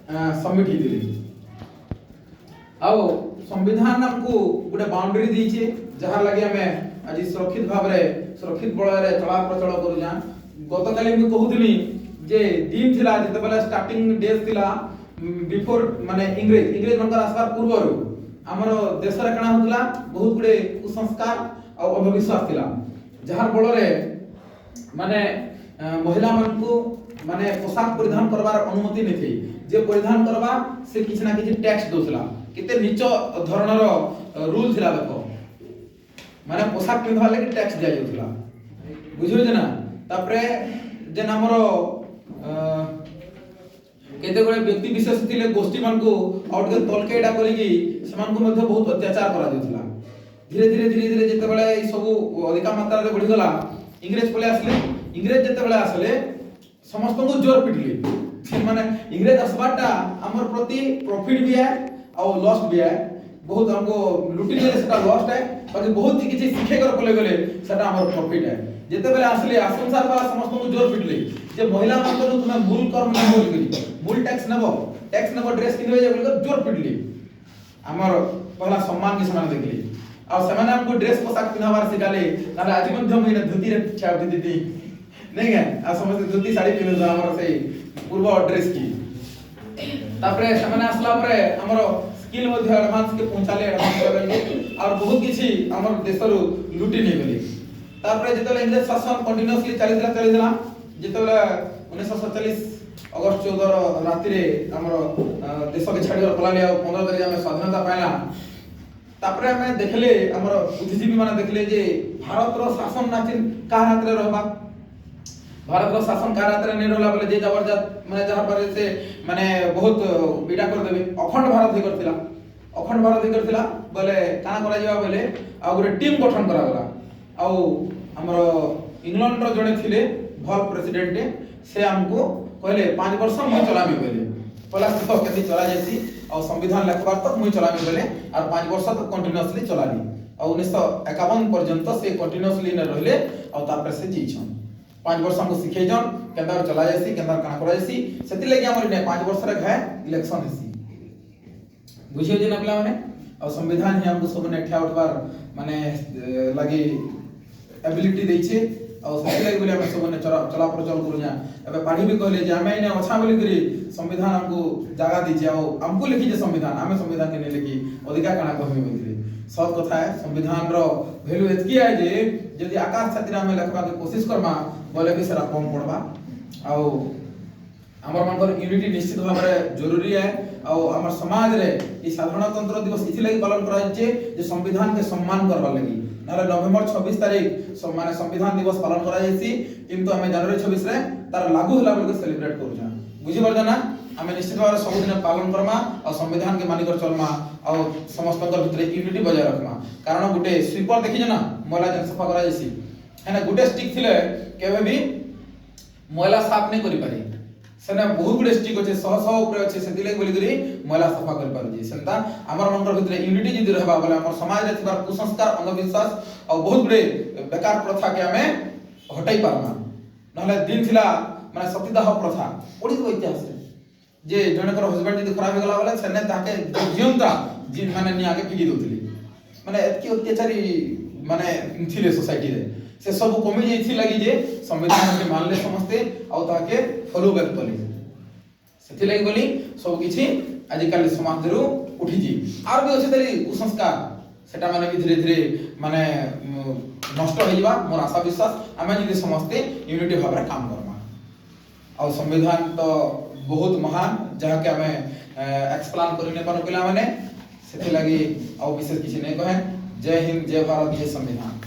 Submit ही आओ संविधान हमको गोटे बाउंड्री दीचे जहार लगे हमें आज सुरक्षित भाव रे सुरक्षित बल रे चला प्रचल करूजा गत काली मु कहूतली जे दिन थिला जते बेला स्टार्टिंग डेज थिला बिफोर माने इंग्रेज मनकर आसबार पूर्व हमर देश रे कणा होतला बहुत गुडे कुसंस्कार और अंधविश्वास थिला जहार बल रे माने महिला मन को माने पोशाक परिधान करबार अनुमति नै थी जे परिधान करबा से किछ ना किछ टैक्स दोसला किते नीच धरणर रूल थिला देखो माने पोशाक पिंधवा लागि टैक्स दिया जाउथला बुझियो जे ना तापरे जे हमर केते गळे व्यक्ति विशेष थिले गोष्ठी मन को आउट के तलके एडा करी कि समान को मध्ये बहुत अत्याचार करा जाउथला धीरे धीरे जेते बेले ई सब अधिक मात्रा रे बढ़ी गला इंग्रेज पले आसले इंग्रेज जेते बेले आसले समस्त को जोर पिटली माने इंग्रेज असबाटा हमर प्रति प्रॉफिट भी है और लॉस भी है बहुत हमको लुटी ले सेटा लॉस है बाकी बहुत किछि सिखे कर पले गले सेटा हमर प्रॉफिट है जेते बेले आसले आसंसार वाला समस्त को जोर पिटले जे महिला मन को तुम मूल कर्म न बोल करी मूल टैक्स नबो ड्रेस किनबे जे बोल जोर पिटली हमर पहला सम्मान के समान देखली आ समान हमको ड्रेस पोशाक पिनहावार सिखाले ताले आज मध्य महीना धोती रे छाप दीदी नहीं है आ समस्त धोती साड़ी पिनु हमर से पूर्व ड्रेस की तापरे समान आसला परे हमर स्किल मध्ये एडवांस के पहुंचाले एडवांस लेवल के और बहुत किछि हमर देशरु लुटी नै गेली तापरे जेतले इंग्लिश शासन कंटीन्यूअसली चलिला जेतले 1947 अगस्त 14 राति रे हमर देश के छाडी पलाले 15 तारिख में स्वाधीनता पाइला तापरे हमें देखले हमर बुद्धिजीवी माने देखले जे भारत रो शासन नाचिन का हाथ रे रहबा भारत रो शासन का हाथ रे नै रहला बोले जे जबरदस्त माने जहां पर से माने बहुत पीड़ा कर देबे अखंड भारत ही करथिला बोले काना करा जावा बोले आ गुरे टीम गठन करा गला आ हमर इंग्लैंड रो जने थिले भल प्रेसिडेंट से हमको कहले 5 वर्ष में चलाबी बोले पहला तो केति चला जायसी और संविधान लिखबार तक मुई चलाबी बोले और 5 वर्ष तक कंटीन्यूअसली चलाली और 1951 पर्यंत से कंटीन्यूअसली न रहले और तापर से जीछन 5 वर्ष हमको सिखे जन केंदार चला जायसी केंदार काना करा जायसी सेति लागि हमर ने 5 वर्ष रे घाय इलेक्शन हेसी बुझियो जे नकला माने और संविधान ही हमको सब ने ठा उठबार माने लागि एबिलिटी दै छै और सेति लागि बोले हम सब ने चला प्रचल करू जा एबे पाठी भी कहले जे हमें ने अच्छा बोली करी संविधान हमको जगह दी जाओ हमको लिखी जे संविधान हमें संविधान के ने लिखी अधिकार काना कहबे बोली सब कथा है संविधान रो वैल्यू एतकी है जे यदि आकाश छात्र में लिखबा के कोशिश करबा बोले भी सेरा कम पड़बा और हमर मनकर यूनिटी निश्चित भाव में जरूरी है और हमर समाज रे ई साधारणतंत्र दिवस इथि लागि पालन करा जे संविधान के सम्मान करबा लागि नाले नवंबर 26 तारिख माने संविधान दिवस पालन करा जायसी किंतु हमें जनवरी 26 रे तार लागू होला बोल के सेलिब्रेट करू जा बुझि परजा ना हमें निश्चित भाव सब दिन पालन करमा और संविधान के मानिकर चलमा और समस्त भीतर यूनिटी बजाय रखमा कारण गुटे स्वीपर देखि ना मैला जन सफा करा जायसी है ना गुटे स्टिक थिले केबे भी मैला साफ नहीं करि पारी सेना बहुत गुडे स्टिक अछि 100 ऊपर अछि सेति लागि बोली करी मैला सफा कर पार जी सेंता हमर मनकर भीतर यूनिटी जदी रहबा बोले हमर समाज रे थिबार कुसंस्कार अंधविश्वास और बहुत गुडे बेकार प्रथा के हमें हटाई पारमा नहले दिन थिला माने सतीदाह प्रथा ओडी को इतिहास रे जे जनकर हस्बैंड जदी खराब गला बोले सेने ताके जीवंता जी माने नि आगे फिगी दोथली माने एतकी अत्याचारी माने थिले सोसाइटी रे से सब कमी जेथि लागि जे संविधान के मानले समस्ते और ताके फॉलो बैक कले सेथि लागि बोली सब किछि आजिकल समाज रो उठी जी आर भी अछि तली कुसंस्कार सेटा माने भी धीरे धीरे माने नष्ट हो जिबा मोर आशा विश्वास हमें जदी समस्ते यूनिटी भाव रे काम करमा और संविधान तो बहुत महान जहा के हमें एक्सप्लेन करने पानो पिला माने सेथि लागि और विशेष किछि नै कहे जय हिंद जय भारत जय संविधान।